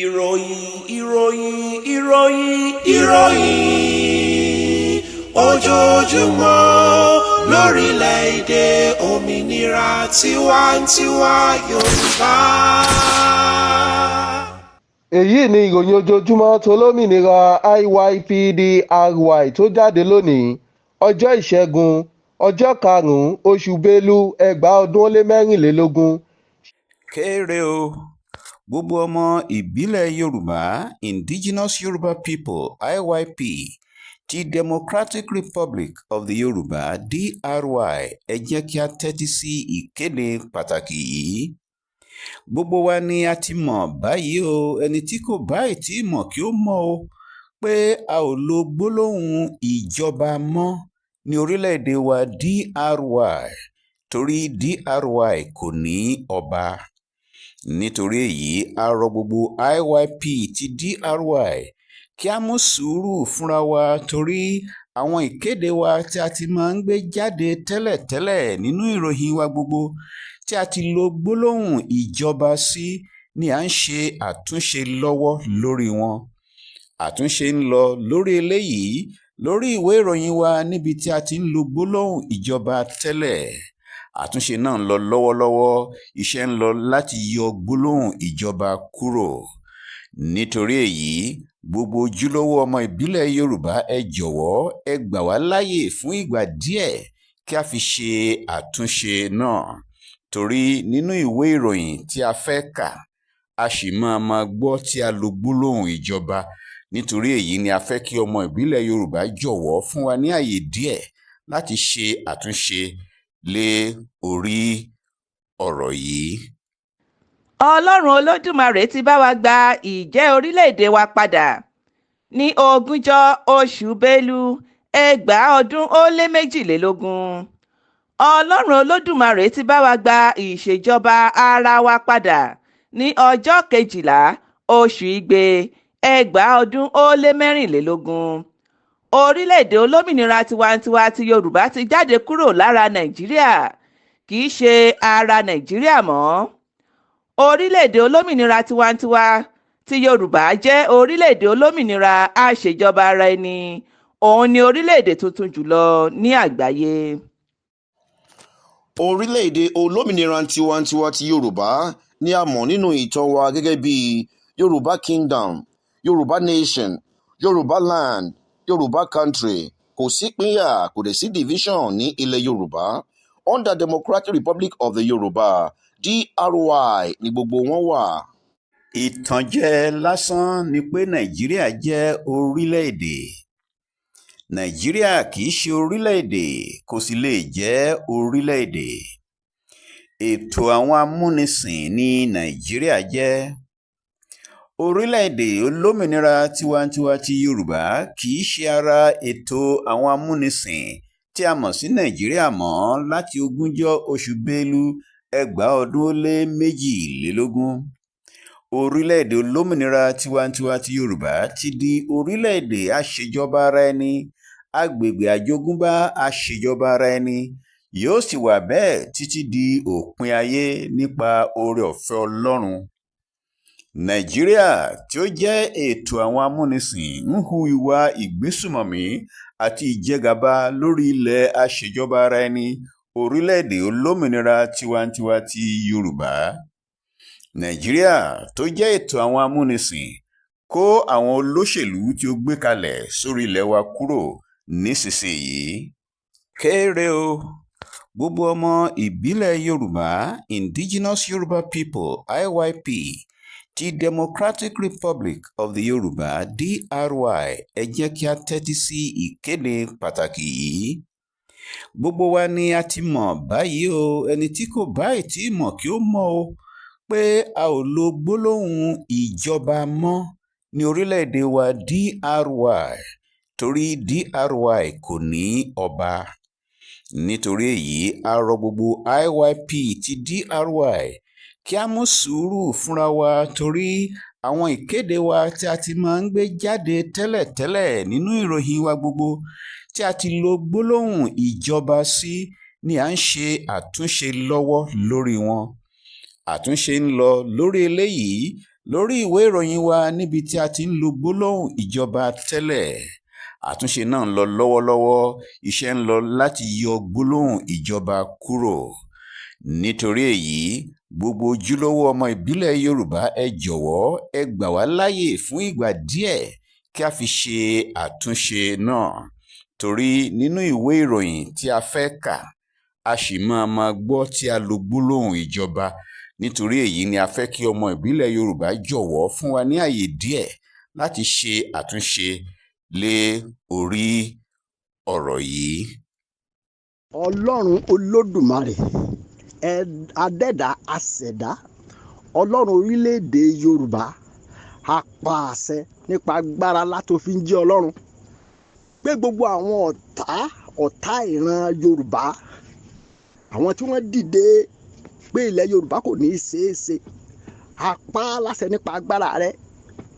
ìròyìn ojoojúmọ́ lórílẹ̀‐èdè òmìnira tiwantiwa Yorùbá. èyí ni ìròyìn ojoojúmọ́ tolómìnira IYPDRY tó jáde lónìí ọjọ́ ìṣẹ́gun ọjọ́ 5 oṣù bélú 2024. kéré o gbogbo ọmọ ìbílẹ̀ yorùbá indigenous Yoruba people IYP ti Democratic Republic of the Yorùbá DRY ẹ jẹ́ kí a tẹ́tí sí ìkéde pàtàkì yìí. Gbogbo wa ni a ti mọ̀ báyìí o, ẹni tí kò báyìí tí mọ̀ kí ó mọ̀ o, pé a ò lo gbólóhùn ìjọba mọ́ ní orílẹ̀-èdè wa DRY torí DRY kò ní ọba. Nítorí èyí a rọ gbogbo IYP ti DRY kí a mú sùúrù fúnra wa torí àwọn ìkéde wa tí a ti máa ń gbé jáde tẹ́lẹ̀tẹ́lẹ̀ nínú ìròyìn wa gbogbo tí a ti lo gbólóhùn ìjọba sí ni à ń ṣe àtúnṣe lọ́wọ́ lórí wọn. Àtúnṣe ń lọ lórí eléyìí lórí ìwé ìròyìn wa níbi tí a ti ń lo gbólóhùn ìjọba tẹ́lẹ̀. Àtúnṣe náà ń lọ lọ́wọ́lọ́wọ́, iṣẹ́ ń lọ láti yọ gbólóhùn ìjọba kúrò. Nítorí èyí gbogbo ojúlówó ọmọ ìbílẹ̀ Yorùbá ẹ jọ̀wọ́ ẹ gbà wá láàyè fún ìgbà díẹ̀ kí a fi ṣe àtúnṣe náà torí nínú ìwé ìròyìn tí a fẹ́ kà a sì máa gbọ́ tí a lo gbólóhùn ìjọba. Nítorí èyí ni a fẹ́ kí ọmọ ìbílẹ̀ Yorùbá jọ̀wọ́ fún wa ní àyè díẹ̀ láti ṣe àtúnṣe lé orí ọ̀rọ̀ yìí. Ọlọ́run Olódùmarè ti bá wa gba ìjẹ́ orílẹ̀-èdè wa padà ní 20 oṣù Bélú 2022. Ọlọ́run Olódùmarè ti bá wa gba ìṣèjọba ara wa padà ní ọjọ́ 12 oṣù Igbe 2024. Orílẹ̀-èdè olómìnira tiwantiwa ti Yorùbá ti jáde kúrò lára Nàìjíríà, kì í ṣe ara Nàìjíríà mọ́. Orílẹ̀-èdè olómìnira tiwantiwa ti Yorùbá jẹ́ orílẹ̀-èdè olómìnira àṣejọba ara ẹni. Òun ni orílẹ̀-èdè tuntun jùlọ ní àgbáyé. Orílẹ̀-èdè olómìnira tiwantiwa ti Yorùbá ni a mọ̀ nínú ìtàn wa gẹ́gẹ́ bí Yorùbá Kingdom, Yorùbá Nation, Yorùbá Land, Yorùbá Country. Kò sí pínyà, kò dẹ̀ sí division ní ilẹ̀ Yorùbá. Under Democratic Republic of the Yorùbá DRY ni gbogbo wọn wà. Ìtànjẹ lásán ni pé Nàìjíríà jẹ́ orílẹ̀-èdè. Nàìjíríà kì í ṣe orílẹ̀-èdè, kò sì lè jẹ́ orílẹ̀-èdè. Ètò àwọn amúnisìn ní Nàìjíríà jẹ́. Orílẹ̀-èdè olómìnira tiwantiwa ti Yorùbá kì í ṣe ara ètò àwọn amúnisìn tí a mọ̀ sí Nàìjíríà mọ́ láti 20 oṣù Bélú 2022. Orílẹ̀-èdè olómìnira tiwantiwa ti Yorùbá ti di orílẹ̀-èdè àṣejọba ara ẹni, agbègbè àjogúnbá àṣejọba ara ẹni, yóò sì wà bẹ́ẹ̀ títí di òpin ayé nípa oore-ọ̀fẹ́ Ọlọ́run. Nàìjíríà tí ó jẹ́ ètò àwọn amúnisìn ń hu ìwà ìgbésùmọ̀mí àti ìjẹgàba lórí ilẹ̀ àṣejọba ara ẹni, orílẹ̀-èdè olómìnira tiwantiwa ti Yorùbá. Nàìjíríà tó jẹ́ ètò àwọn amúnisìn kó àwọn olóṣèlú tí ó gbé kalẹ̀ sórí ilẹ̀ wa kúrò nísinsìnyí. Kéré o gbogbo ọmọ ìbílẹ̀ Yorùbá indigenous Yoruba people IYP ti Democratic Republic of the Yorùbá DRY ẹ jẹ́ kí a tẹ́tí sí ìkéde pàtàkì yìí. Gbogbo wa ni a ti mọ̀ báyìí o, ẹni tí kò báyìí tí mọ̀ kí ó mọ̀ o, pé a ò lo gbólóhùn ìjọba mọ́ ní orílẹ̀-èdè wa DRY torí DRY kò ní ọba. Nítorí èyí a rọ gbogbo IYP ti DRY kí a mú sùúrù fúnra wa torí àwọn ìkéde wa tí a ti máa ń gbé jáde tẹ́lẹ̀tẹ́lẹ̀ nínú ìròyìn wa gbogbo tí a ti lo gbólóhùn ìjọba sí ni à ń ṣe àtúnṣe lọ́wọ́ lórí wọn. Àtúnṣe ń lọ lórí eléyìí lórí ìwé ìròyìn wa níbi tí a ti ń lo gbólóhùn ìjọba tẹ́lẹ̀. Àtúnṣe náà ń lọ lọ́wọ́lọ́wọ́. Iṣẹ́ ń lọ láti yọ gbólóhùn ìjọba kúrò. Nítorí èyí, gbogbo ojúlówó ọmọ ìbílẹ̀ Yorùbá ẹ jọ̀wọ́ ẹ gbà wá láàyè fún ìgbà díẹ̀ kí a fi ṣe àtúnṣe náà. Torí nínú ìwé ìròyìn tí a fẹ́ kà, a sì máa gbọ́ tí a lo gbólóhùn ìjọba. Nítorí èyí ni a fẹ́ kí ọmọ ìbílẹ̀ Yorùbá jọ̀wọ́ fún wa ní àyè díẹ̀ láti ṣe àtúnṣe lé orí ọ̀rọ̀ yìí. Ọlọ́run Olódùmarè, adẹ́dá aṣẹ̀dá, Ọlọ́run orílẹ̀-èdè Yorùbá, a pa àṣẹ nípa agbára látó fi ń jẹ́ Ọlọ́run pé gbogbo àwọn ọ̀tá ìran Yorùbá, àwọn tí wọ́n dìde pé ilẹ̀ Yorùbá kò ní í ṣeé ṣe, a pa á láṣẹ nípa agbára rẹ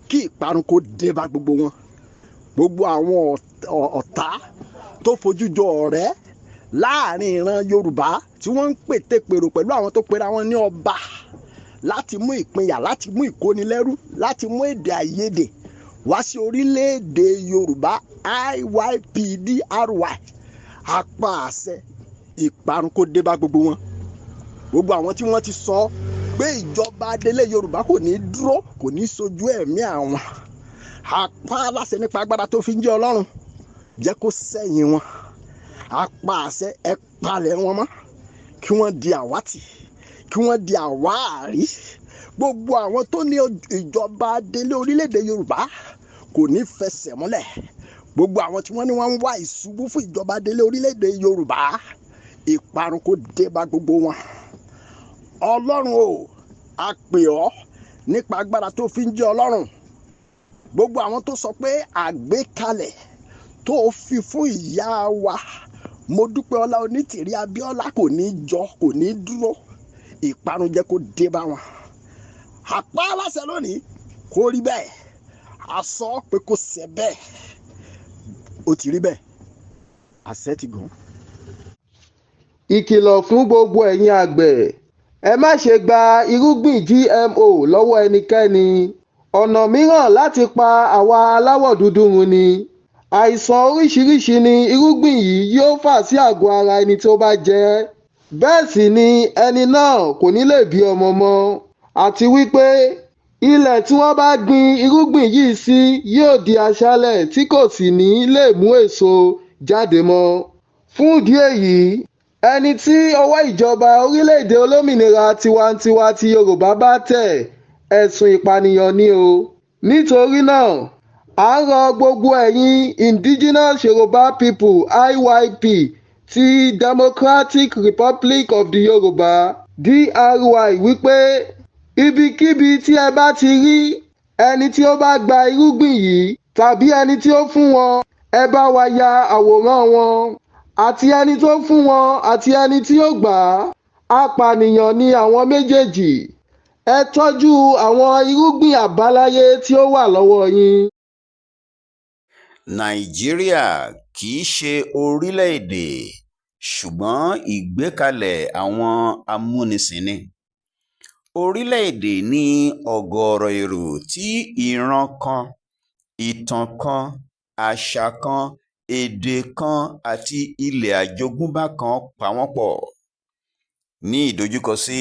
kí ìparun kó dé bá gbogbo wọn. Gbogbo àwọn ọ̀tá tó fojú jọ ọ̀rẹ́ láàrin ìran Yorùbá tí wọ́n ń pètèpèrò pẹ̀lú àwọn tó pera wọn ní ọba láti mú ìpínyà, láti mú ìkónilẹ́rú, láti mú èdè àìyedè wá sí orílẹ̀-èdè Yorùbá IYPDRY, a pa àṣẹ ìparun kó dé bá gbogbo wọn. Gbogbo àwọn tí wọ́n ti sọ pé ìjọba adélé Yorùbá kò ní dúró, kò ní sojú ẹ̀mí àwọn, a pa láṣẹ nípa agbára tó fi ń jẹ́ Ọlọ́run, jẹ́ kó sẹ́yìn wọn. A pa àṣẹ ẹ palẹ̀ wọn mọ́, kí wọ́n di àwátì, kí wọ́n di àwáàrí. Gbogbo àwọn tó ní ìjọba adélé orílẹ̀-èdè Yorùbá kò ní fẹsẹ̀ múlẹ̀. Gbogbo àwọn tí wọ́n ní wọ́n ń wá ìṣubú fún ìjọba adélé orílẹ̀-èdè Yorùbá, ìparun kó dé bá gbogbo wọn. Ọlọ́run o, a pè ọ́ nípa agbára tó fi ń jẹ́ Ọlọ́run. Gbogbo àwọn tó sọ pé àgbékalẹ̀ tó fi fún ìyá wa Modúpẹ́ọlá Onítìrí Abíọ́lá kò ní jọ, kò ní dúró, ìparun jẹ́ kó dé bá wọn. A pa á láṣẹ lónìí kó rí bẹ́ẹ̀, a sọ pé kó ṣẹ bẹ́ẹ̀, ó ti rí bẹ́ẹ̀, àṣẹ ti gùn. Ìkìlọ̀ fún gbogbo ẹ̀yin àgbẹ̀, ẹ má ṣe gba irúgbìn GMO lọ́wọ́ ẹnikẹ́ni. Ọ̀nà mìíràn láti pa àwa aláwọ̀ dúdú run ni. Àìsàn oríṣiríṣi ni irúgbìn yìí yóò fà sí àgọ́ ara ẹni tó bá jẹ ẹ́. Bẹ́ẹ̀ sì ni ẹni náà kò ní lè bí ọmọ mọ́. Àti wípé ilẹ̀ tí wọ́n bá gbin irúgbìn yìí sí yóò di aṣálẹ̀ tí kò sì ní lè mú èso jáde mọ́. Fún ìdí èyí, ẹni tí ọwọ́ ìjọba orílẹ̀-èdè olómìnira tiwantiwa ti Yorùbá bá tẹ̀, ẹ̀sùn ìpànìyàn ni o. Nítorí náà, à ń rọ gbogbo ẹ̀yin Indigenous Yoruba People IYP ti Democratic Republic of the Yorùbá DRY wípé ibikíbi tí ẹ bá ti rí ẹni tí ó bá gba irúgbìn yìí tàbí ẹni tí ó fún wọn, ẹ bá wa ya àwòrán wọn. Àti ẹni tó fún wọn àti ẹni tí ó gbà á, apànìyàn ni àwọn méjèèjì. Ẹ tọ́jú àwọn irúgbìn àbáláyé tí ó wà lọ́wọ́ yín. Nàìjíríà kì í ṣe orílẹ̀-èdè, ṣùgbọ́n ìgbékalẹ̀ àwọn amúnisìn ni. Orílẹ̀-èdè ní ọ̀gọ̀ọ̀rọ̀ èrò tí ìran kan, ìtàn kan, àṣà kan, èdè kan àti ilẹ̀ àjogúnbá kan pa wọ́n pọ̀. Ní ìdojúkọ sí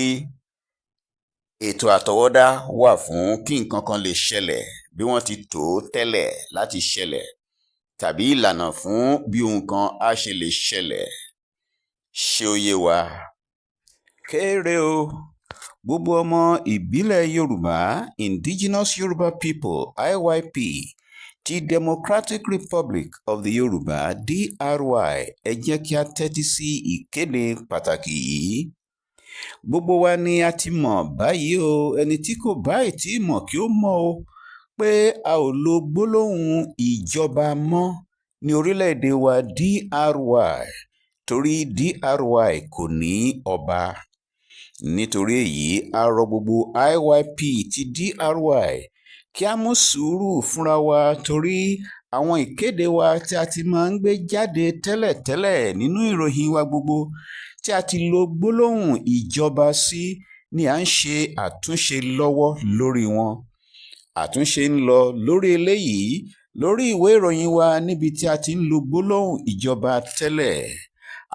ètò àtọwọ́dá wà fún kí nǹkan kan lè ṣẹlẹ̀ bí wọ́n ti tò ó tẹ́lẹ̀ láti ṣẹlẹ̀, tàbí ìlànà fún bí ohun kan á ṣe lè ṣẹlẹ̀. Ṣé ó yé wa? Kéré o, gbogbo ọmọ ìbílẹ̀ Yorùbá, Indigenous Yoruba People IYP ti Democratic Republic of the Yorùbá DRY, ẹ jẹ́ kí a tẹ́tí sí ìkéde pàtàkì yìí. Gbogbo wa ni a ti mọ̀ báyìí o, ẹni tí kò báyìí tí mọ̀ kí ó mọ̀ o, pé a ò lo gbólóhùn ìjọba mọ́ ní orílẹ̀-èdè wa DRY, torí DRY kò ní ọba. Nítorí èyí, a rọ gbogbo IYP ti DRY kí a mú sùúrù fúnra wa, torí àwọn ìkéde wa tí a ti máa ń gbé jáde tẹ́lẹ̀tẹ́lẹ̀ nínú ìròyìn wa gbogbo tí a ti lo gbólóhùn ìjọba sí ni à ń ṣe àtúnṣe lọ́wọ́ lórí wọn. àtúnṣe ń lọ lórí eléyìí lórí ìwé ìròyìn wa níbi tí a ti ń lo gbólóhùn ìjọba tẹ́lẹ̀.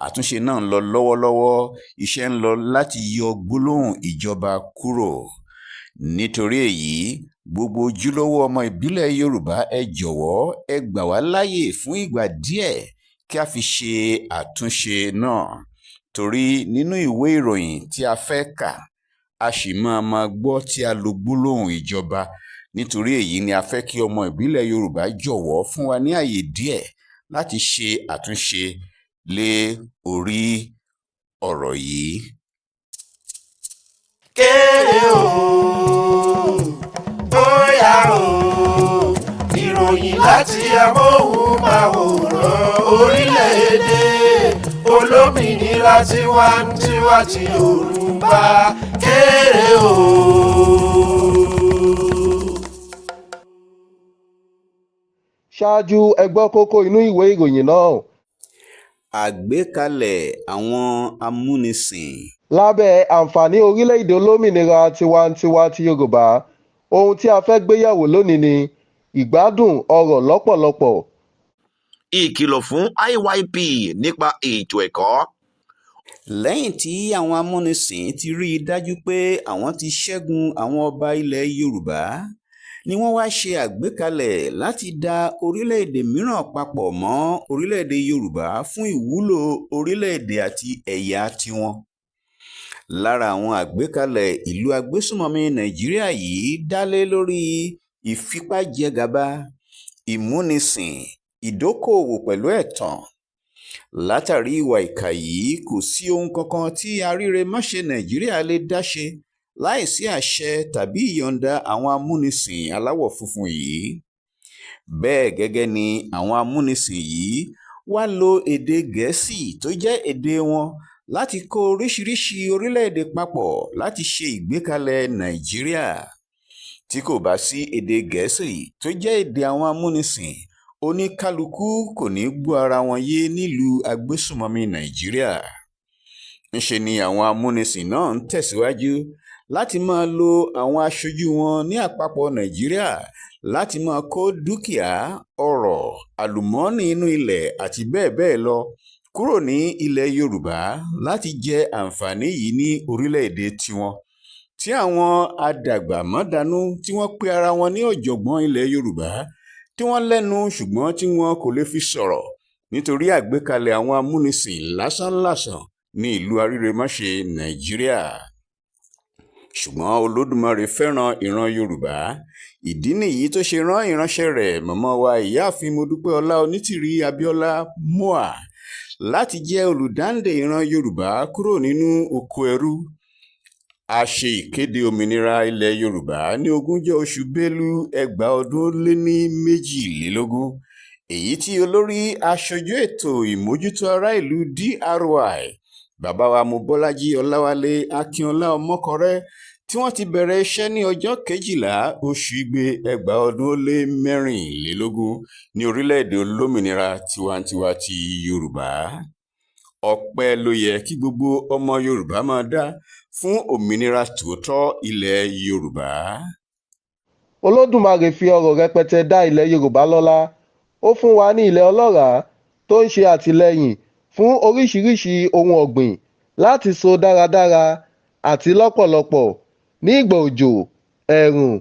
Àtúnṣe náà ń lọ lọ́wọ́lọ́wọ́, iṣẹ́ ń lọ láti yọ gbólóhùn ìjọba kúrò. Nítorí èyí, gbogbo ojúlówó ọmọ ìbílẹ̀ Yorùbá ẹ jọ̀wọ́ ẹ gbà wá láàyè fún ìgbà díẹ̀ kí a fi ṣe àtúnṣe náà. Torí nínú ìwé ìròyìn tí a fẹ́ kà, a sì máa gbọ́ tí a lo gbólóhùn ìjọba. Nítorí èyí ni a fẹ́ kí ọmọ ìbílẹ̀ Yorùbá jọ̀wọ́ fún wa ní àyè díẹ̀ láti ṣe àtúnṣe lé orí ọ̀rọ̀ yìí. Kéré o, bóyá o, ìròyìn láti amóhùnmáwòrán orílẹ̀-èdè olómìnira tiwantiwa ti Yorùbá. Kéré o. Ṣáájú ẹ gbọ́ kókó inú ìwé ìròyìn náà. Àgbékalẹ̀ àwọn amúnisìn. Lábẹ́ àǹfààní orílẹ̀-èdè olómìnira tiwantiwa ti Yorùbá, ohun tí a fẹ́ gbéyẹ̀wò lónìí ni ìgbádùn ọrọ̀ lọ́pọ̀lọpọ̀. Ìkìlọ̀ fún IYP nípa ètò ẹ̀kọ́. Lẹ́yìn tí àwọn amúnisìn ti rí i dájú pé àwọn ti ṣẹ́gun àwọn ọba ilẹ̀ Yorùbá, ni wọ́n wá ṣe àgbékalẹ̀ láti dá orílẹ̀-èdè mìíràn papọ̀ mọ́ orílẹ̀-èdè Yorùbá fún ìwúlò orílẹ̀-èdè àti ẹ̀yà tiwọn. Lára àwọn àgbékalẹ̀ ìlú agbésùnmọ̀mí Nàìjíríà yìí dá lé lórí ìfipájẹgàba, ìmúnisìn, ìdókòòwò pẹ̀lú ẹ̀tàn. Látàrí ìwà ìkà yìí, kò sí ohun kankan tí arírèmáṣe Nàìjíríà lè dá ṣe láìsí àṣẹ tàbí ìyọ̀ǹda àwọn amúnisìn aláwọ̀ funfun yìí. Bẹ́ẹ̀ gẹ́gẹ́ ni àwọn amúnisìn yìí wá lo èdè Gẹ̀ẹ́sì tó jẹ́ èdè wọn láti kó oríṣiríṣi orílẹ̀-èdè papọ̀ láti ṣe ìgbékalẹ̀ Nàìjíríà. Tí kò bá sí èdè Gẹ̀ẹ́sì tó jẹ́ èdè àwọn amúnisìn, oníkálukú kò ní gbọ́ ara wọn yé nílùú agbésùnmọ̀mí Nàìjíríà. Ńṣe ni àwọn amúnisìn náà ń tẹ̀síwájú láti máa lo àwọn aṣojú wọn ní àpapọ̀ Nàìjíríà láti máa kó dúkìá, ọrọ̀, àlùmọ́ọ́nì inú ilẹ̀ àti bẹ́ẹ̀ bẹ́ẹ̀ lọ kúrò ní ilẹ̀ Yorùbá láti jẹ àǹfààní yìí ní orílẹ̀-èdè tiwọn. Tí àwọn adàgbàmọ́dánú tí wọ́n pe ara wọn ní ọ̀jọ̀gbọ́n ilẹ̀ Yorùbá, tí wọ́n lẹ́nu ṣùgbọ́n tí wọn kò lè fi sọ̀rọ̀ nítorí àgbékalẹ̀ àwọn amúnisìn lásánlàsàn ní ìlú arírèmáṣe Nàìjíríà. Ṣùgbọ́n Olódùmarè fẹ́ràn ìran Yorùbá. Ìdí nìyí tó ṣe rán ìránṣẹ́ rẹ̀ mọ̀mọ́ wa ìyáàfin Modúpẹ́ọlá Onítìrí Abíọ́lá Moa láti jẹ́ olùdáǹdè ìran Yorùbá kúrò nínú oko ẹrú. A ṣe ìkéde òmìnira ilẹ̀ Yorùbá ní 20 oṣù Bélú 2022. Èyí tí olórí aṣojú ètò ìmójútó ará ìlú DRY, bàbá wa Mobọ́lájí Ọláwálé Akínọlá Ọmọkọrẹ́, tí wọ́n ti bẹ̀rẹ̀ iṣẹ́ ní ọjọ́ 12 oṣù Igbe 2024 ní orílẹ̀-èdè olómìnira tiwantiwa ti Yorùbá. Ọpẹ́ ló yẹ kí gbogbo ọmọ Yorùbá máa dá fún òmìnira tòótọ́ ilẹ̀ Yorùbá. Olódùmarè fi ọrọ̀ rẹpẹtẹ dá ilẹ̀ Yorùbá lọ́lá. Ó fún wa ní ilẹ̀ ọlọ́ràá tó ń ṣe àtìlẹ́yìn fún oríṣiríṣi ohun ọ̀gbìn láti so dáradára àti lọ́pọ̀lọpọ̀ ní ìgbà òjò, ẹ̀rùn,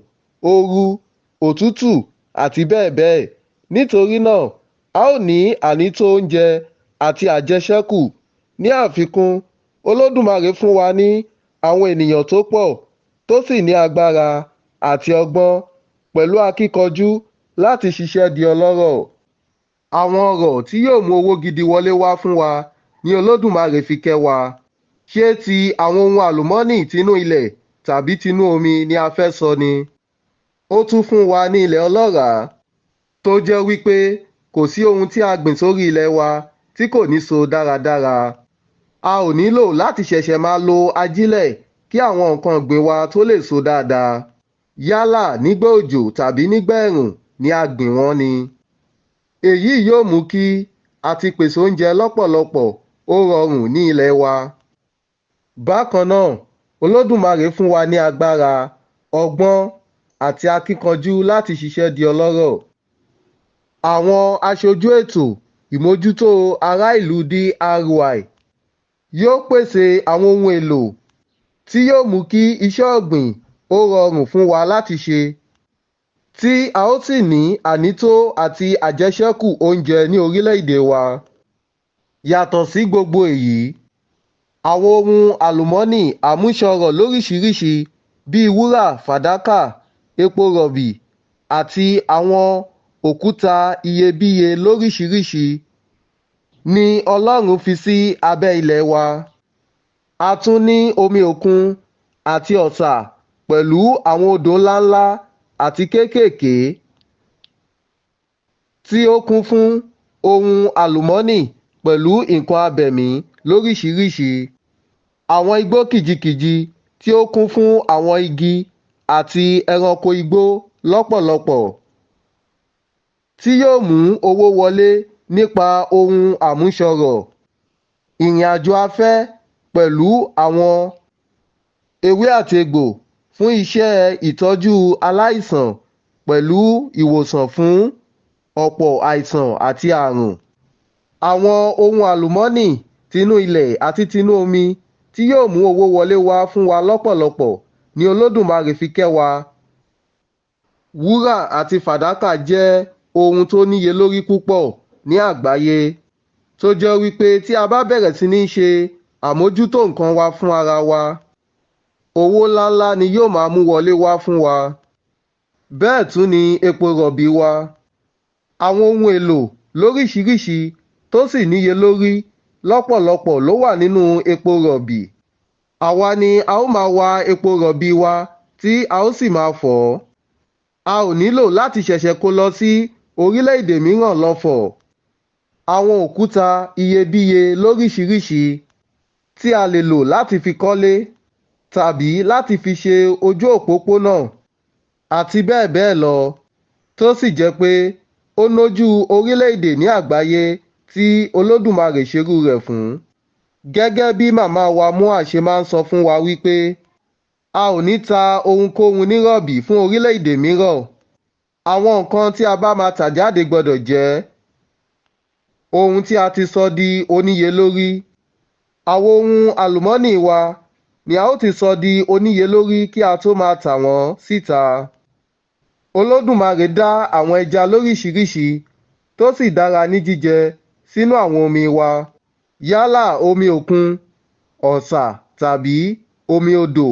ooru, òtútù àti bẹ́ẹ̀ bẹ́ẹ̀. Nítorí náà, a ó ní ànító oúnjẹ àti àjẹṣẹ́kù. Ní àfikún, Olódùmarè fún wa ní àwọn ènìyàn tó pọ̀ tó sì ní agbára àti ọgbọ́n pẹ̀lú akíkanjú láti ṣiṣẹ́ di ọlọ́rọ̀. Àwọn ọrọ̀ tí yóò mú owó gidi wọlé wá fún wa ni Olódùmarè fi kẹ́ wa. Ṣé ti àwọn ohun àlùmọ́ọ́nì tinú ilẹ̀ tàbí tinú omi ni a fẹ́ sọ ni? Ó tún fún wa ní ilẹ̀ ọlọ́ràá tó jẹ́ wípé kò sí ohun tí a gbìn sórí ilẹ̀ wa tí kò ní so dáradára. A ò nílò láti ṣẹ̀ṣẹ̀ máa lo ajílẹ̀ kí àwọn nǹkan ọ̀gbìn wa tó lè so dáadáa. Yálà nígbà òjò tàbí nígbà ẹ̀rùn ni a gbìn wọ́n ni. Èyí yóò mú kí a ti pèsè oúnjẹ lọ́pọ̀lọpọ̀ ó rọrùn ní ilẹ̀ wa. Bákan náà, Olódùmarè fún wa ní agbára, ọgbọ́n àti akíkanjú láti ṣiṣẹ́ di ọlọ́rọ̀. Àwọn aṣojú ètò ìmójútó ará ìlú DRY yóò pèsè àwọn ohun èlò tí yóò mú kí iṣẹ́ ọ̀gbìn ó rọrùn fún wa láti ṣe, tí a ó sì ní ànító àti àjẹṣẹ́kù oúnjẹ ní orílẹ̀-èdè wa. Yàtọ̀ sí gbogbo èyí, àwọn ohun àlùmọ́nì àmúṣọrọ̀ lóríṣiríṣi bíi wúrà, fàdákà, epo rọ̀bì àti àwọn òkúta iyebíye lóríṣiríṣi ni Ọlọ́run fi sí abẹ́ ilẹ̀ wa. A tún ní omi òkun àti ọ̀sà pẹ̀lú àwọn odò ńláńlá àti kéékèèké tí ó kún fún ohun àlùmọ́nì pẹ̀lú nǹkan abẹ̀mí lóríṣiríṣi. Àwọn igbó kìjikìji tí ó kún fún àwọn igi àti ẹranko igbó lọ́pọ̀lọpọ̀ tí yóò mú owó wọlé nípa ohun àmúṣọrọ̀, ìrìnàjò afẹ́ pẹ̀lú àwọn ewé àti egbò fún iṣẹ́ ìtọ́jú aláìsàn pẹ̀lú ìwòsàn fún ọ̀pọ̀ àìsàn àti àrùn. Àwọn ohun àlùmọ́nì tinú ilẹ̀ àti tinú omi tí yóò mú owó wọlé wá fún wa lọ́pọ̀lọpọ̀ ni Olódùmarè fi kẹ́ wa. Wúrà àti fàdákà jẹ́ ohun tó níye lórí púpọ̀ ní àgbáyé, tó jẹ́ wípé tí a bá bẹ̀rẹ̀ sí ní ṣe àmójútó nǹkan wa fún ara wa, owó ńláńlá ni yóò máa mú wọlé wá fún wa. Bẹ́ẹ̀ tún ni epo rọ̀bì wa. Àwọn ohun èlò lóríṣiríṣi tó sì níye lórí lọ́pọ̀lọpọ̀ ló wà nínú epo rọ̀bì. Àwa ni a ó máa wa epo rọ̀bì wa tí a ó sì máa fọ̀ ọ́. A ò nílò láti ṣẹ̀ṣẹ̀ kó lọ sí orílẹ̀-èdè mìíràn lọ fọ̀. Àwọn òkúta iyebíye lóríṣiríṣi tí a lè lò láti fi kọ́lé tàbí láti fi ṣe ojú òpópónà àti bẹ́ẹ̀ bẹ́ẹ̀ lọ, tó sì jẹ́ pé ó nójú orílẹ̀-èdè ní àgbáyé tí Olódùmarè ṣerú rẹ̀ fún. Gẹ́gẹ́ bí màmá wa Múà ṣe máa ń sọ fún wa wípé a ò ní ta ohunkóhun nírọ̀bì fún orílẹ̀-èdè mìíràn. Àwọn nǹkan tí a bá máa tà jáde gbọdọ̀ jẹ́ ohun tí a ti sọ di oníye lórí. Àwọn ohun àlùmọ́nì wa ni a ó ti sọ di oníye lórí kí a tó máa tà wọ́n síta. Olódùmarè dá àwọn ẹja lóríṣiríṣi tó sì dára ní jíjẹ sínú àwọn omi wa, yálà omi òkun, ọ̀sà tàbí omi odò,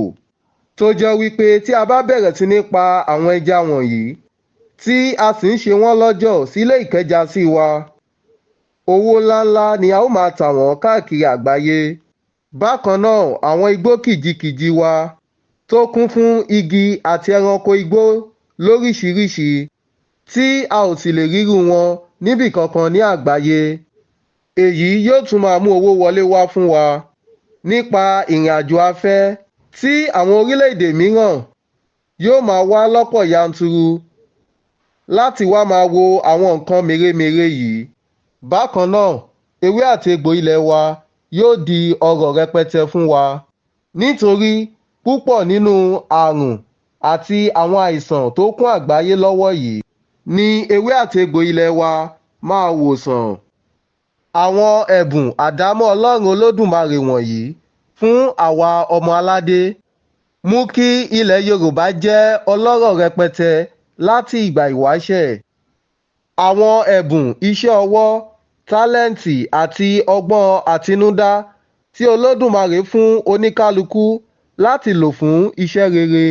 tó jẹ́ wípé tí a bá bẹ̀rẹ̀ sí ní pa àwọn ẹja wọ̀nyí tí a sì ń ṣe wọ́n lọ́jọ̀ sílé ìkẹ́jasí wa, owó ńláńlá ni a ó máa tà wọ́n káàkiri àgbáyé. Bákan náà, àwọn igbó kìjikìji wa tó kún fún igi àti ẹranko igbó lóríṣiríṣi tí a ò sì lè rírú wọn níbì kankan ní àgbáyé. Èyí yóò tún máa mú owó wọlé wá fún wa nípa ìrìnàjò afẹ́ tí àwọn orílẹ̀-èdè mìíràn yóò máa wá lọ́pọ̀ yanturu láti wá máa wo àwọn nǹkan mèremère yìí. Bákan náà, ewé àti egbò ilẹ̀ wa yóò di ọrọ̀ rẹpẹtẹ fún wa, nítorí púpọ̀ nínú àrùn àti àwọn àìsàn tó kún àgbáyé lọ́wọ́ yìí ni ewé àti egbò ilẹ̀ wa máa wòsàn. Àwọn ẹ̀bùn àdámọ́ Ọlọ́run Olódùmarè wọ̀nyí fún àwa ọmọ aládé mú kí ilẹ̀ Yorùbá jẹ́ ọlọ́rọ̀ rẹpẹtẹ láti ìgbà ìwáṣẹ̀. Àwọn ẹ̀bùn iṣẹ́ ọwọ́, tálẹ́ǹtì àti ọgbọ́n àtinúdá tí Olódùmarè fún oníkálukú láti lò fún iṣẹ́ rere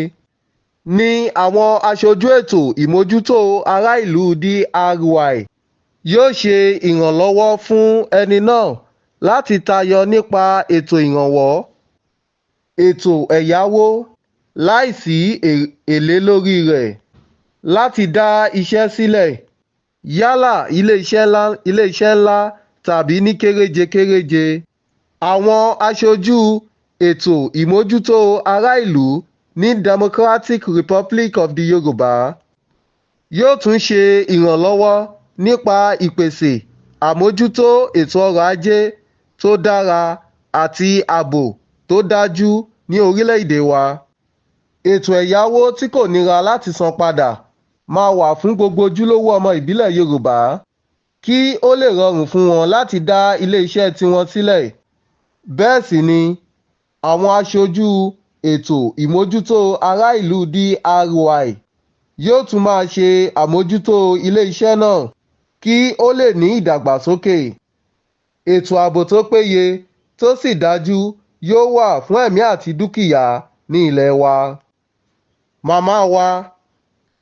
ni àwọn aṣojú ètò ìmójútó ará ìlú DRY yóò ṣe ìrànlọ́wọ́ fún ẹni náà láti tayọ nípa ètò ìrànwọ́, ètò ẹ̀yáwó láìsí èlé lórí rẹ̀, láti dá iṣẹ́ sílẹ̀, yálà ilé-iṣẹ́ ńlá tàbí ní kéréje-kéréje. Àwọn aṣojú ètò ìmójútó ará ìlú ní Democratic Republic of the Yorùbá yóò tún ṣe ìrànlọ́wọ́ nípa ìpèsè àmójútó ètò ọrọ̀ ajé tó dára àti ààbò tó dájú ní orílẹ̀-èdè wa. Ètò ẹ̀yáwó tí kò nira láti san padà máa wà fún gbogbo ojúlówó ọmọ ìbílẹ̀ Yorùbá kí ó lè rọrùn fún wọn láti dá ilé-iṣẹ́ tiwọn sílẹ̀. Bẹ́ẹ̀ sì ni àwọn aṣojú ètò ìmójútó ará ìlú DRY yóò tún máa ṣe àmójútó ilé-iṣẹ́ náà kí ó lè ní ìdàgbàsókè. Ètò ààbò tó péye tó sì dájú yóò wà fún ẹ̀mí àti dúkìá ní ilẹ̀ wa. Màmá wa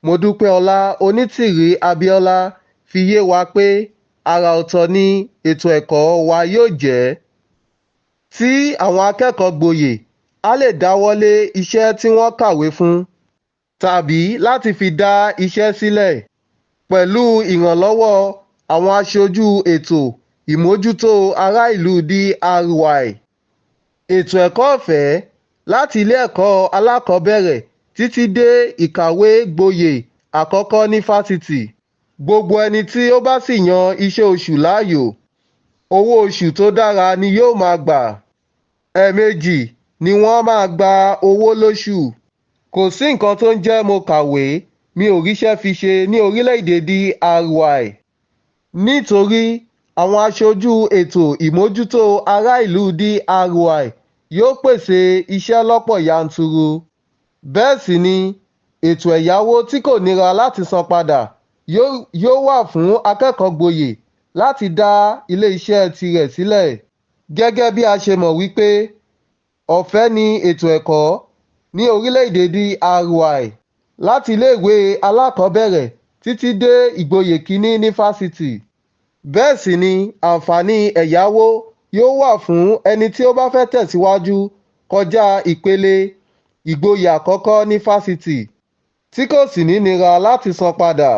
Modúpẹ́ọlá Onítìrí Abíọ́lá fi yé wa pé àrà ọ̀tọ̀ ni ètò ẹ̀kọ́ wa yóò jẹ́ tí àwọn akẹ́kọ̀ọ́ gboyè á lè dáwọ́lé iṣẹ́ tí wọ́n kàwé fún tàbí láti fi dá iṣẹ́ sílẹ̀ pẹ̀lú ìrànlọ́wọ́ àwọn aṣojú ètò ìmójútó ará ìlú DRY. Ètò ẹ̀kọ́ ọ̀fẹ́ láti ilé ẹ̀kọ́ alákọ̀ọ́bẹ̀rẹ̀ títí dé ìkàwé gboyè àkọ́kọ́ ní fásitì. Gbogbo ẹni tí ó bá sì yan iṣẹ́ oṣù láàyò, owó oṣù tó dára ni yóò máa gbà. Ẹ̀ẹ̀mejì ni wọ́n máa gba owó lóṣù. Kò sí nǹkan tó ń jẹ́ mo kàwé, mi ò ríṣẹ́ fi ṣe ní orílẹ̀-èdè DRY. Nítorí àwọn aṣojú ètò ìmójútó ará ìlú DRY yóò pèsè iṣẹ́ lọ́pọ̀ yanturu. Bẹ́ẹ̀ sì ni ètò ẹ̀yáwó tí kò nira láti san padà yóò wà fún akẹ́kọ̀ọ́ gboyè láti dá ilé-iṣẹ́ tirẹ̀ sílẹ̀. Gẹ́gẹ́ bí a ṣe mọ̀ wípé ọ̀fẹ́ ni ètò ẹ̀kọ́ ní orílẹ̀-èdè DRY láti iléèwé alákọ̀ọ́bẹ̀rẹ̀ títí dé ìgboyè kíní ní fásitì. Bẹ́ẹ̀ sì ni àǹfààní ẹ̀yáwó yóò wà fún ẹni tí ó bá fẹ́ tẹ̀síwájú kọjá ìpele ìgboyè àkọ́kọ́ ní fásitì tí kò sì ní nira láti san padà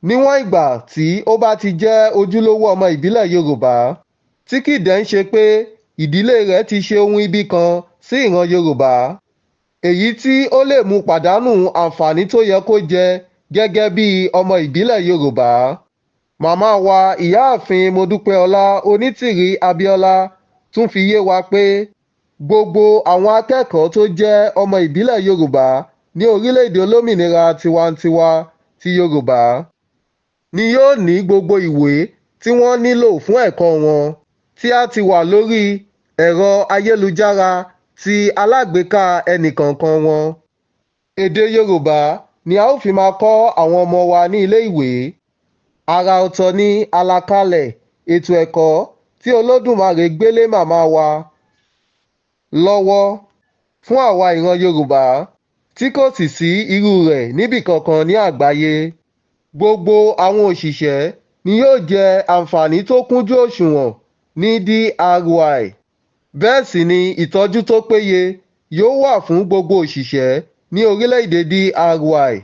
níwọ̀n ìgbà tí ó bá ti jẹ́ ojúlówó ọmọ ìbílẹ̀ Yorùbá tí kì dẹ̀ ń ṣe pé ìdílé rẹ̀ ti ṣe ohun ibi kan sí ìran Yorùbá, èyí tí ó lè mú pàdánù àǹfààní tó yẹ kó jẹ gẹ́gẹ́ bí ọmọ ìbílẹ̀ Yorùbá. Màmá wa Ìyáàfin Modúpẹ́ọlá Onítìrí Abíọ́lá tún fi yé wa pé gbogbo àwọn akẹ́kọ̀ọ́ tó jẹ́ ọmọ ìbílẹ̀ Yorùbá ní orílẹ̀-èdè olómìnira tiwantiwa ti Yorùbá ni yóò ní gbogbo ìwé tí wọ́n nílò fún ẹ̀kọ́ wọn tí a ti wà lórí ẹ̀rọ ayélujára ti alágbèéká ẹnìkọ̀ọ̀kan wọn. Èdè Yorùbá ni a ó fi máa kọ́ àwọn ọmọ wa ní ilé-ìwé. Àrà ọ̀tọ̀ ni àlàkalẹ̀ ètò ẹ̀kọ́ tí Olódùmarè gbélé màmá wa lọ́wọ́ fún àwa ìran Yorùbá tí kò sì sí irú rẹ̀ níbì kankan ní àgbáyé. Gbogbo àwọn òṣìṣẹ́ ni yóò jẹ àǹfààní tó kúnjú òṣùwọ̀n ní DRY. Bẹ́ẹ̀ sì ni ìtọ́jú tó péye yóò wà fún gbogbo òṣìṣẹ́ ní orílẹ̀-èdè DRY.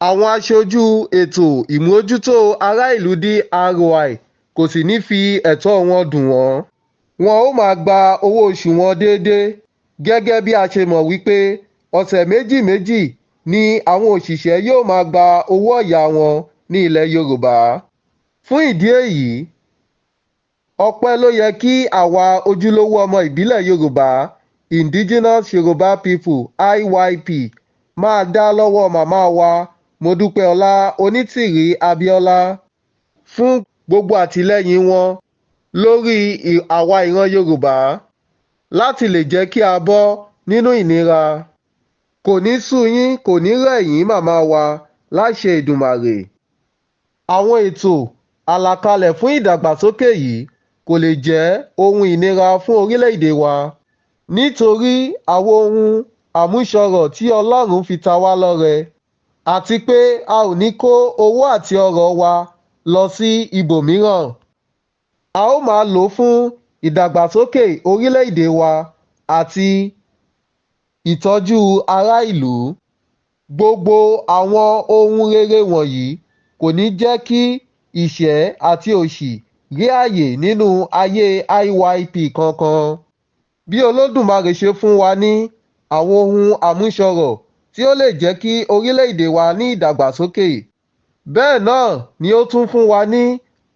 Àwọn aṣojú ètò ìmójútó ará ìlú DRY kò sì ní fi ẹ̀tọ́ wọn dùn wọ́n. Wọn ó máa gba owó oṣù wọn déédéé gẹ́gẹ́ bí a ṣe mọ̀ wípé ọ̀sẹ̀ méjì méjì ni àwọn òṣìṣẹ́ yóò máa gba owó ọ̀yà wọn ní ilẹ̀ Yorùbá. Fún ìdí èyí, ọpẹ́ ló yẹ kí àwa ojúlówó ọmọ ìbílẹ̀ Yorùbá Indigenous Yoruba People IYP máa dá lọ́wọ́ màmá wa Modúpẹ́ọlá Onítìrí Abíọ́lá fún gbogbo àtìlẹ́yìn wọn lórí àwa ìran Yorùbá láti lè jẹ́ kí a bọ́ nínú ìnira. Kò ní sú yín, kò ní rẹ̀ yín màmá wa láṣẹ Èdùmàrè. Àwọn ètò àlàkalẹ̀ fún ìdàgbàsókè yìí kò lè jẹ́ ohun ìnira fún orílẹ̀-èdè wa nítorí àwọn ohun àmúṣọrọ̀ tí Ọlọ́run fi ta wá lọ́rẹ àti pé a ò ní kó owó àti ọrọ̀ wa lọ sí ibòmíràn. A ó máa lò ó fún ìdàgbàsókè orílẹ̀-èdè wa àti ìtọ́jú ará ìlú. Gbogbo àwọn ohun rere wọ̀nyí kò ní jẹ́ kí ìṣẹ́ àti òṣì rí àyè nínú ayé IYP kankan. Bí Olódùmarè ṣe fún wa ní àwọn ohun àmúṣọrọ̀ tí ó lè jẹ́ kí orílẹ̀-èdè wa ní ìdàgbàsókè, bẹ́ẹ̀ náà ni ó tún fún wa ní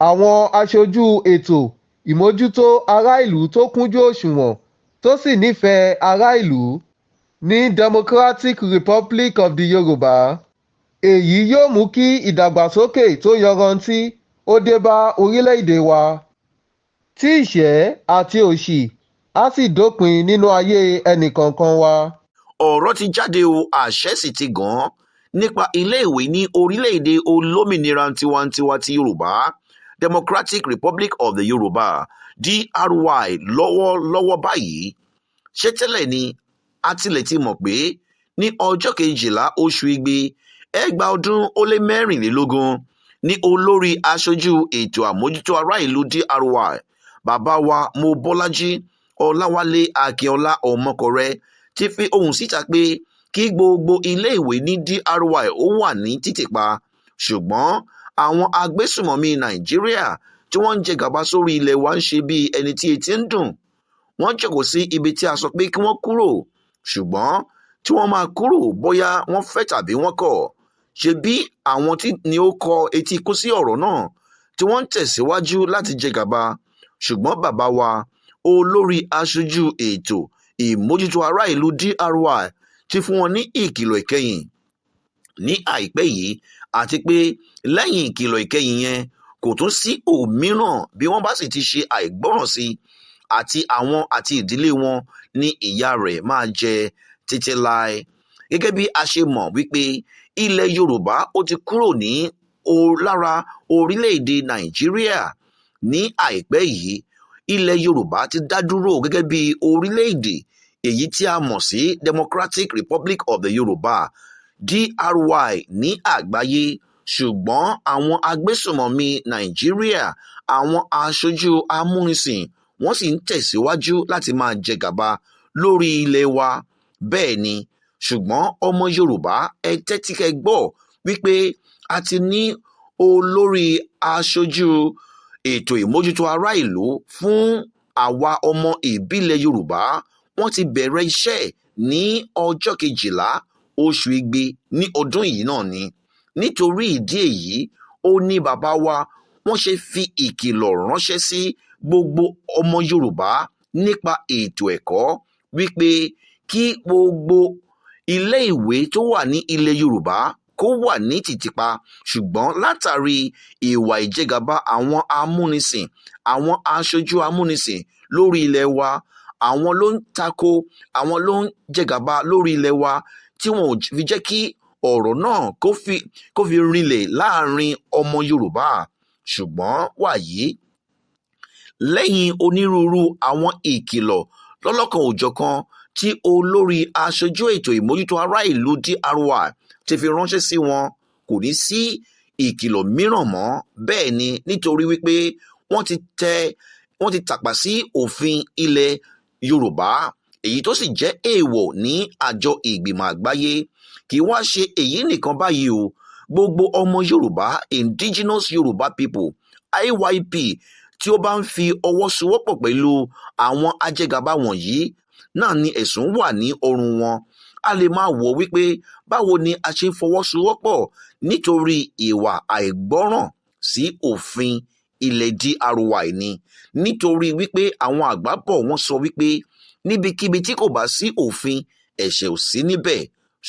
àwọn aṣojú ètò ìmójútó ará ìlú tó kúnjú òṣùwọ̀n tó sì nífẹ̀ẹ́ ará ìlú. ní Democratic Republic of the Yorùbá. Èyí yóò mú kí ìdàgbàsókè tó yanrantí ó dé bá orílẹ̀-èdè wa, tí ìṣẹ́ àti òṣì á sì dópin nínú ayé ẹnìkọ̀ọ̀kan wa. Ọ̀rọ̀ ti jáde o, àṣẹ sì ti gàn án nípa iléèwé ní orílẹ̀-èdè olómìnira tiwantiwa ti Yorùbá Democratic Republic of the Yorùbá DRY lọ́wọ́lọ́wọ́ báyìí. Ṣé tẹ́lẹ̀ ni a tilẹ̀ ti mọ̀ pé ní ọjọ́ 12 oṣù Igbe 2024 ní olórí aṣojú ètò àmójútó ará ìlú DRY bàbá wa Mobọ́lájí Ọláwálé Akínọlá Ọmọkọrẹ ti fi ohùn síta pé kí gbogbo iléèwé ní DRY ó wà ní títìpa, ṣùgbọ́n àwọn agbésùmọ̀mí Nàìjíríà tí wọ́n ń jẹ gàba sórí ilẹ̀ wa ń ṣe bí ẹni tí etí ń dùn. Wọ́n jókòó sí ibi tí a sọ pé kí wọ́n kúrò, ṣùgbọ́n tí wọ́n máa kúrò bóyá wọ́n fẹ́ tàbí wọ́n kọ̀. Ṣebí àwọn ni ó kọ etí ikú sí ọ̀rọ̀ náà tí wọ́n ń tẹ̀síwájú láti jẹ gàba. Ṣùgbọ́n bàbá wa olórí aṣojú ètò ìmójútó ará ìlú DRY ti fún wọn ní ìkìlọ̀ ìkẹyìn ní àìpẹ́ yìí, àti pé lẹ́yìn ìkìlọ̀ ìkẹyìn yẹn kò tún sí òmíràn bí wọ́n bá sì ti ṣe àìgbọ́ràn sí àti àwọn àti ìdílé wọn ní ìyà rẹ̀ máa jẹ títí láé. Gẹ́gẹ́ bí a ṣe mọ̀ wípé ilẹ̀ Yorùbá ó ti kúrò ní lára orílẹ̀-èdè Nàìjíríà ní àìpẹ́ yìí. Ilẹ̀ Yorùbá ti dá dúró gẹ́gẹ́ bí orílẹ̀-èdè èyí tí a mọ̀ sí Democratic Republic of the Yorùbá DRY ní àgbáyé, ṣùgbọ́n àwọn agbésùmọ̀mí Nàìjíríà, àwọn aṣojú amúnisìn, wọ́n sì ń tẹ̀síwájú láti máa jẹ gàba lórí ilẹ̀ wa. Bẹ́ẹ̀ ni, ṣùgbọ́n ọmọ Yorùbá ẹ tẹ́tí kẹ́ gbọ́ wípé a ti ní olórí aṣojú ètò ìmójútó ará ìlú fún àwa ọmọ ìbílẹ̀ Yorùbá. Wọ́n ti bẹ̀rẹ̀ iṣẹ́ ní ọjọ́ 12 oṣù Igbe ní ọdún yìí náà ni. Nítorí ìdí èyí ó ní bàbá wa wọ́n ṣe fi ìkìlọ̀ ránṣẹ́ sí gbogbo ọmọ Yorùbá nípa ètò ẹ̀kọ́ wípé kí gbogbo ilé ìwé tó wà ní ilẹ̀ Yorùbá kó wà ní títìpa, ṣùgbọ́n látàrí ìwà ìjẹgàba àwọn amúnisìn, àwọn aṣojú amúnisìn lórí ilẹ̀ wa, àwọn ló ń tako, àwọn ló ń jẹgàba lórí ilẹ̀ wa tí wọn ò fi jẹ́ kí ọ̀rọ̀ náà kó fi rinlẹ̀ láàrin ọmọ Yorùbá. Ṣùgbọ́n wàyí, lẹ́yìn onírúurú àwọn ìkìlọ̀ lọ́lọ́kan òjọ̀kan tí olórí aṣojú ètò ìmójútó ará ìlú DRY ti fi ránṣẹ́ sí wọn, kò ní sí ìkìlọ̀ mìíràn mọ́. Bẹ́ẹ̀ ni, nítorí wípé wọ́n ti tàpá sí òfin ilẹ̀ Yorùbá, èyí tó sì jẹ́ èèwọ̀ ní àjọ ìgbìmọ̀ àgbáyé. Kì í wá ṣe èyí nìkan báyìí o, gbogbo ọmọ Yorùbá Indigenous Yorùbá People IYP tí ó bá ń fi ọwọ́ sowọ́pọ̀ pẹ̀lú àwọn ajẹgàba wọ̀nyí náà ni ẹ̀sùn wà ní ọrùn wọn. A lè máa wò wípé báwo ni a ṣe ń fọwọ́sowọ́pọ̀ nítorí ìwà àìgbọ́ràn sí òfin ilẹ̀ DRY ni. Nítorí wípé àwọn àgbà bọ̀ wọ́n sọ wípé níbikíbi tí kò bá sí òfin, ẹ̀ṣẹ̀ ò sí níbẹ̀.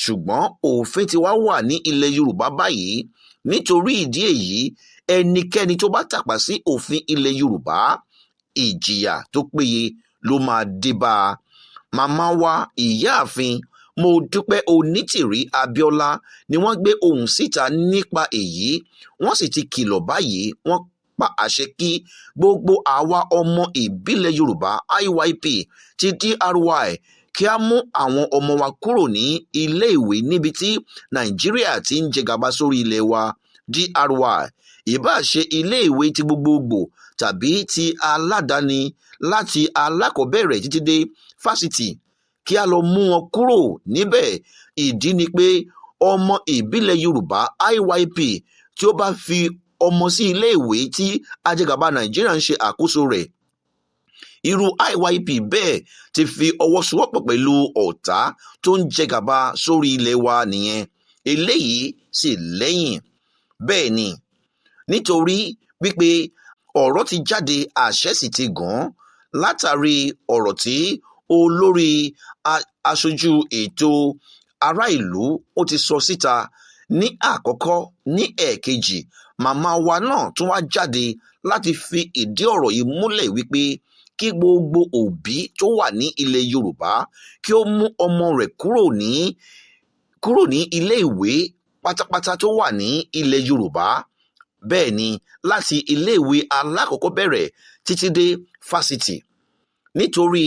Ṣùgbọ́n òfin ti wá wà ní ilẹ̀ Yorùbá báyìí. Nítorí ìdí èyí, ẹnikẹ́ni tó bá tàpá sí òfin ilẹ̀ Yorùbá, ìjìyà tó péye ló máa dé bá a. Màmá wa ìyáàfin Modúpẹ́ Onítìrí Abíọ́lá ni wọ́n gbé ohùn síta nípa èyí. Wọ́n sì ti kìlọ̀ báyìí. Wọ́n pa àṣẹ kí gbogbo àwa ọmọ ìbílẹ̀ Yorùbá IYP ti DRY kí a mú àwọn ọmọ wa kúrò ní ilé ìwé níbi tí Nàìjíríà ti ń jẹgàba sórí ilẹ̀ wa DRY, ìbáà ṣe ilé ìwé ti gbogbogbò tàbí ti aládàáni, láti alákọ̀ọ́bẹ̀rẹ̀ títí dé fásitì, kí a lọ mú wọn kúrò níbẹ̀. Ìdí ni pé ọmọ ìbílẹ̀ Yorùbá IYP tí ó bá fi ọmọ sí ilé ìwé tí ajẹgàba Nàìjíríà ń ṣe àkóso rẹ̀, irú IYP bẹ́ẹ̀ ti fi ọwọ́ sowọ́pọ̀ pẹ̀lú ọ̀tá tó ń jẹgàba sórí ilẹ̀ wa nìyẹn. Eléyìí sì lẹ́yìn. Bẹ́ẹ̀ ni, nítorí wípé ọ̀rọ̀ ti jáde, àṣẹ sì ti gàn látàrí ọ̀rọ̀ tí olórí aṣojú ètò ará ìlú ó ti sọ síta ní àkọ́kọ́. Ní ẹ̀ẹ̀kejì, màmá wa náà tún wá jáde láti fi ìdí ọ̀rọ̀ yìí múlẹ̀ wípé kí gbogbo òbí tó wà ní ilẹ̀ Yorùbá kí ó mú ọmọ rẹ̀ kúrò ní ilé ìwé pátápátá tó wà ní ilẹ̀ Yorùbá. Bẹ́ẹ̀ ni, láti ilé ìwé alákọ̀ọ́bẹ̀rẹ̀ títí dé fásitì, nítorí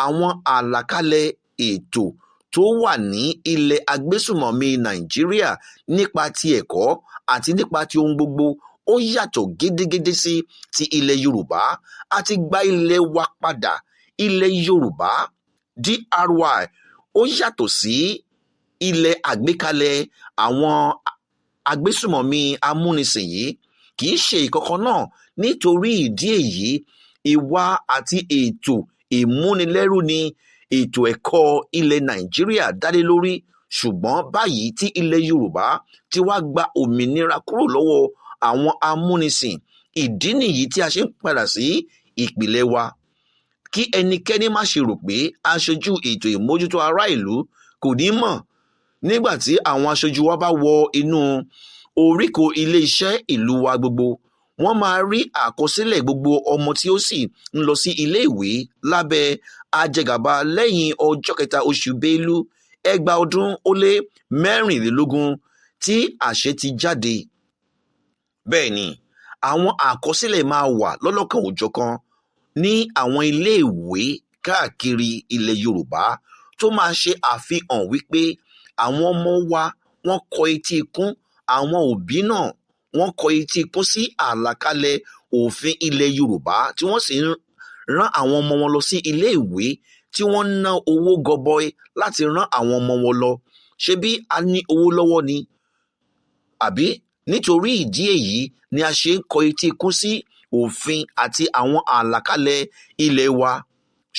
àwọn àlàkalẹ̀ ètò tó wà ní ilẹ̀ agbésùmọ̀mí Nàìjíríà nípa ti ẹ̀kọ́ àti nípa ti ohun gbogbo ó yàtọ̀ gédégédé sí ti ilẹ̀ Yorùbá. A ti gba ilẹ̀ wa padà. Ilẹ̀ Yorùbá DRY ó yàtọ̀ sí ilẹ̀ àgbékalẹ̀ àwọn agbésùmọ̀mí amúnisìn yìí. Kì í ṣe ìkankan náà. Nítorí ìdí èyí, ìwà àti ètò ìmúnilẹ́rú ni ètò ẹ̀kọ́ ilẹ̀ Nàìjíríà dálé lórí. Ṣùgbọ́n báyìí tí ilẹ̀ Yorùbá ti wá gba òmìnira kúrò lọ́wọ́ àwọn amúnisìn, ìdí nìyí tí a ṣe ń padà sí ìpìlẹ̀ wa. Kí ẹnikẹ́ni má ṣe rò pé aṣojú ètò ìmójútó ará ìlú kò ní mọ̀ nígbà tí àwọn aṣojú wa bá wọ inú oríkò ilé-iṣẹ́ ìlú wa gbogbo. Wọ́n máa rí àkọsílẹ̀ gbogbo ọmọ tí ó sì ń lọ sí ilé ìwé lábẹ́ ajẹgàba lẹ́yìn ọjọ́ 3 oṣù Bélú 2024 tí àṣẹ ti jáde. Bẹ́ẹ̀ ni, àwọn àkọsílẹ̀ máa wà lọ́lọ́kan òjọ̀kan ní àwọn iléèwé káàkiri ilẹ̀ Yorùbá tó máa ṣe àfihàn wípé àwọn ọmọ wa wọ́n kọ etí ikún, àwọn òbí náà wọ́n kọ etí ikún sí àlàkalẹ̀ òfin ilẹ̀ Yorùbá tí wọ́n sì ń rán àwọn ọmọ wọn lọ sí iléèwé tí wọ́n ná owó gọbọi láti rán àwọn ọmọ wọn lọ. Ṣebí a ní owó lọ́wọ́ ni? Àbí nítorí ìdí èyí ni a ṣe ń kọ etí ikún sí òfin àti àwọn àlàkalẹ̀ ilé wa.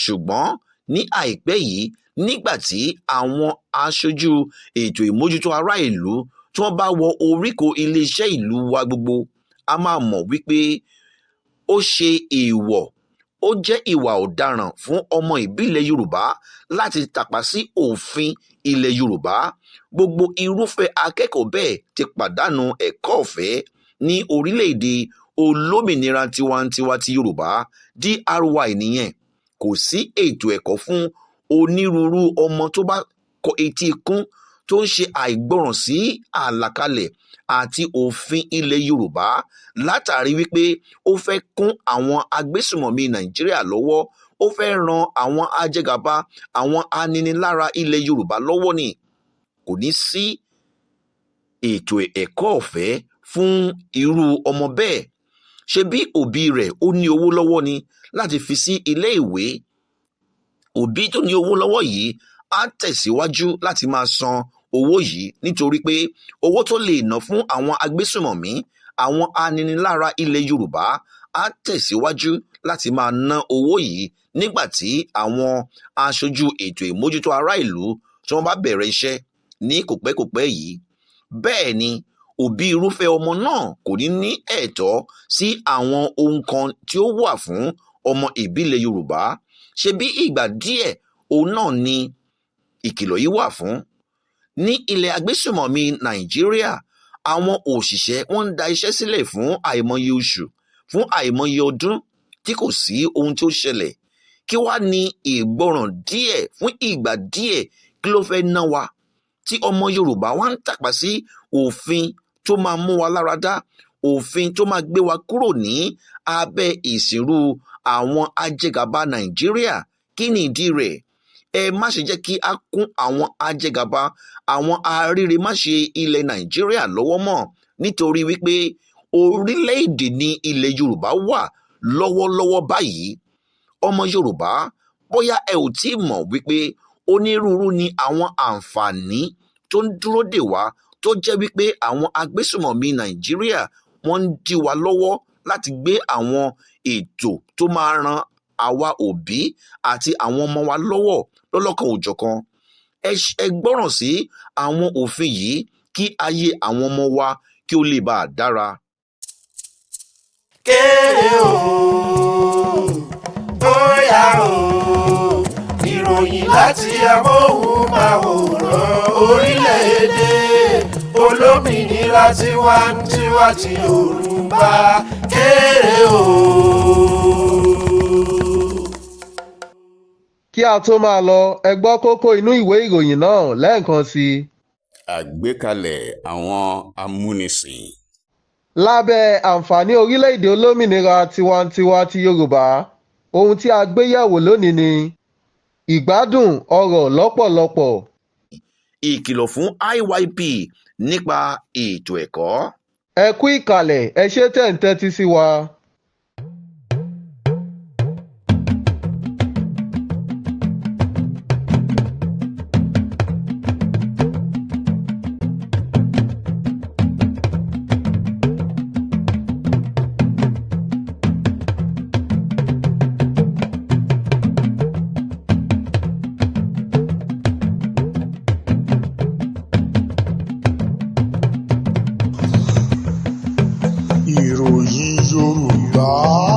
Ṣùgbọ́n ní àìpẹ́ yìí, nígbà tí àwọn aṣojú ètò ìmójútó ará ìlú tí wọ́n bá wọ oríkò iléeṣẹ́ ìlú wa gbogbo, a máa mọ̀ wípé ó ṣe èèwọ̀, ó jẹ́ ìwà ọ̀daràn fún ọmọ ìbílẹ̀ Yorùbá láti tàpá sí òfin ilẹ̀ Yorùbá. Gbogbo irúfẹ́ akẹ́kọ̀ọ́ bẹ́ẹ̀ ti pàdánù ẹ̀kọ́ ọ̀fẹ́ ní orílẹ̀-èdè olómìnira tiwantiwa ti Yorùbá DRY nìyẹn. Kò sí ètò ẹ̀kọ́ fún onírúurú ọmọ tó bá kọ etí ikún tó ń ṣe àìgbọràn sí àlàkalẹ̀ àti òfin ilẹ̀ Yorùbá látàrí wípé ó fẹ́ kún àwọn agbésùmọ̀mí Nàìjíríà lọ́wọ́. Ó fẹ́ ran àwọn ajẹgàba, àwọn aninilára ilẹ̀ Yorùbá lọ́wọ́ ni. Kò ní sí ètò ẹ̀kọ́ ọ̀fẹ́ fún irú ọmọ bẹ́ẹ̀. Ṣebí òbí rẹ̀ ó ní owó lọ́wọ́ ni láti fi sí ilé ìwé. Òbí tó ní owó lọ́wọ́ yìí á tẹ̀síwájú láti máa san owó yìí nítorí pé owó tó lè ná fún àwọn agbésùmọ̀mí, àwọn aninilára ilẹ̀ Yorùbá á tẹ̀síwájú láti máa ná owó yìí nígbà tí àwọn aṣojú ètò ìmójútó ará ìlú tí wọ́n bá bẹ̀rẹ̀ iṣẹ́ ní kòpẹ́kòpẹ́ yìí. Bẹ́ẹ̀ ni, òbí irúfẹ́ ọmọ náà kò ní ẹ̀tọ́ sí àwọn ohun kan tí ó wà fún ọmọ ìbílẹ̀ Yorùbá. Ṣebí ìgbà díẹ̀ òun náà ni ìkìlọ̀ yìí wà fún. Ní ilẹ̀ agbésùmọ̀mí Nàìjíríà, àwọn òṣìṣẹ́ wọ́n ń da iṣẹ́ sílẹ̀ fún àìmọye oṣù, fún àìmọye ọdún tí kò sí ohun tí ó ṣẹlẹ̀. Kí wá ní ìgbọràn díẹ̀ fún ìgbà díẹ̀ kí ló fẹ́ ná wa? Tí ọmọ Yorùbá wá ń tàpá sí òfin tó máa mú wa lára dá, òfin tó máa gbé wa kúrò ní abẹ́ ìsìnrú àwọn ajẹgàba Nàìjíríà. Kí ni ìdí rẹ̀? Ẹ má ṣe jẹ́ kí a kún àwọn ajẹgàba, àwọn arírèmáṣe ilẹ̀ Nàìjíríà lọ́wọ́ mọ́, nítorí wípé orílẹ̀-èdè ní ilẹ̀ Yorùbá wà lọ́wọ́lọ́wọ́ báyìí. Ọmọ Yorùbá, bóyá ẹ ò tí ì mọ̀ wípé onírúurú ni àwọn àǹfààní tó ń dúró dè wá tó jẹ́ wípé àwọn agbésùmọ̀mí Nàìjíríà wọ́n ń dí wa lọ́wọ́ láti gbé àwọn ètò tó máa ran àwa òbí àti àwọn ọmọ wa lọ́wọ́ lọ́lọ́kan òjọ̀kan. Ẹ gbọ́ràn sí àwọn òfin yìí kí ayé àwọn ọmọ wa kí ó lè bá a dára. Kéré o, bóyá o, ìròyìn láti amóhùnmáwòrán orílẹ̀-èdè olómìnira tiwantiwa ti Yorùbá kéré o. Kí a tó máa lọ, ẹ gbọ́ kókó inú ìwé ìròyìn náà lẹ́ẹ̀kan sí i. Àgbékalẹ̀ àwọn amúnisìn. Lábẹ́ àǹfààní orílẹ̀-èdè olómìnira tiwantiwa ti Yorùbá, ohun tí a gbé yẹ̀wò lónìí ni ìgbádùn ọrọ̀ lọ́pọ̀lọpọ̀. Ìkìlọ̀ fún IYP nípa ètò ẹ̀kọ́. Ẹ kú ìkàlẹ̀, ẹ ṣé tẹ̀ ń tẹ́tí sí wa. Ìròyìn Yorùbá.